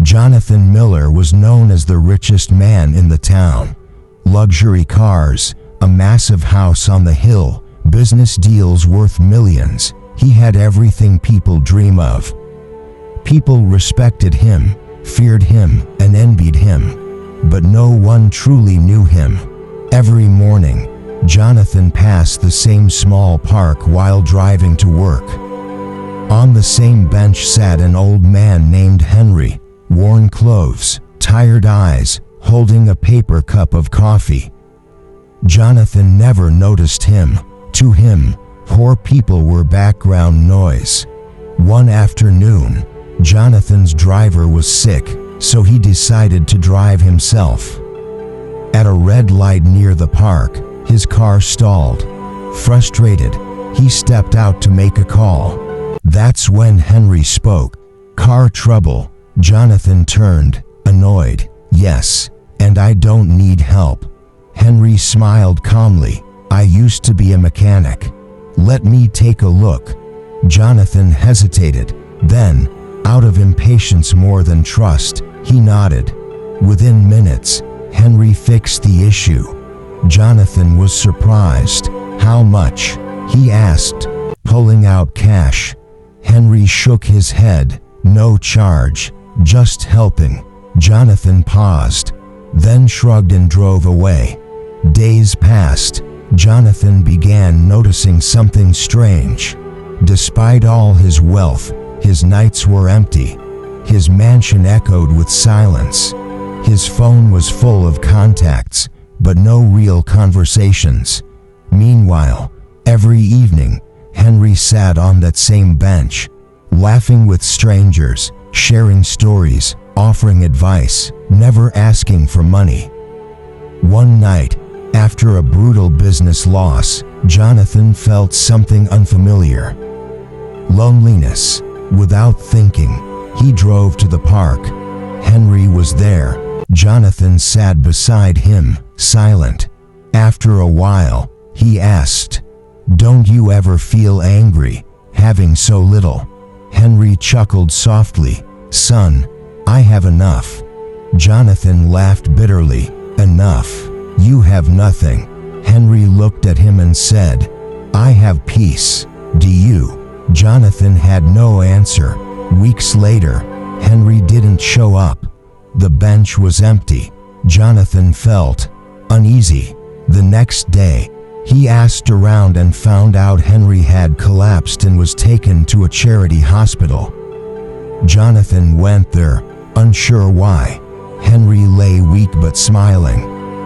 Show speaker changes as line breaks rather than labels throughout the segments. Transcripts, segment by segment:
Jonathan Miller was known as the richest man in the town. Luxury cars, a massive house on the hill, business deals worth millions. He had everything people dream of. People respected him, feared him, and envied him. But no one truly knew him. Every morning, Jonathan passed the same small park while driving to work. On the same bench sat an old man named Henry, worn clothes, tired eyes, holding a paper cup of coffee. Jonathan never noticed him. To him, poor people were background noise. One afternoon, Jonathan's driver was sick, so he decided to drive himself. At a red light near the park, his car stalled. Frustrated, he stepped out to make a call. That's when Henry spoke. "Car trouble." Jonathan turned, annoyed. "Yes, and I don't need help." Henry smiled calmly. "I used to be a mechanic. Let me take a look." Jonathan hesitated. Then, out of impatience more than trust, he nodded. Within minutes, Henry fixed the issue. Jonathan was surprised. "How much?" he asked, pulling out cash. Henry shook his head. "No charge, just helping." Jonathan paused, then shrugged and drove away. Days passed. Jonathan began noticing something strange. Despite all his wealth, his nights were empty. His mansion echoed with silence. His phone was full of contacts, but no real conversations. Meanwhile, every evening, Henry sat on that same bench, laughing with strangers, sharing stories, offering advice, never asking for money. One night, after a brutal business loss, Jonathan felt something unfamiliar. Loneliness. Without thinking, he drove to the park. Henry was there. Jonathan sat beside him, silent. After a while, he asked, "Don't you ever feel angry, having so little?" Henry chuckled softly. "Son, I have enough." Jonathan laughed bitterly. "Enough? You have nothing." Henry looked at him and said, "I have peace. Do you?" Jonathan had no answer. Weeks later, Henry didn't show up. The bench was empty. Jonathan felt uneasy. The next day, he asked around and found out Henry had collapsed and was taken to a charity hospital. Jonathan went there, unsure why. Henry lay weak but smiling.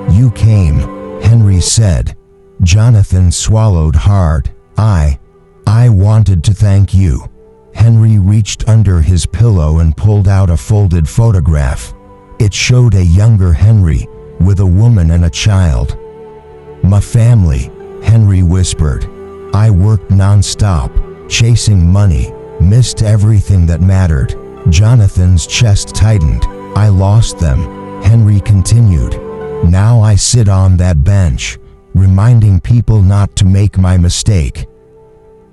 "You came," Henry said. Jonathan swallowed hard. I wanted to thank you." Henry reached under his pillow and pulled out a folded photograph. It showed a younger Henry, with a woman and a child. "My family," Henry whispered. "I worked non-stop, chasing money, missed everything that mattered." Jonathan's chest tightened. "I lost them," Henry continued. "Now I sit on that bench, reminding people not to make my mistake."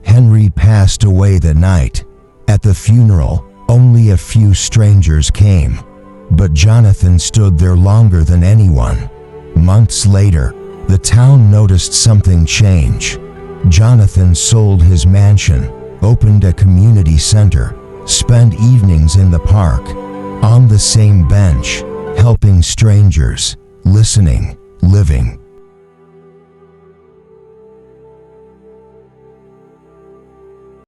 Henry passed away that night. At the funeral, only a few strangers came, but Jonathan stood there longer than anyone. Months later, the town noticed something change. Jonathan sold his mansion, opened a community center, spent evenings in the park, on the same bench, helping strangers, listening, living.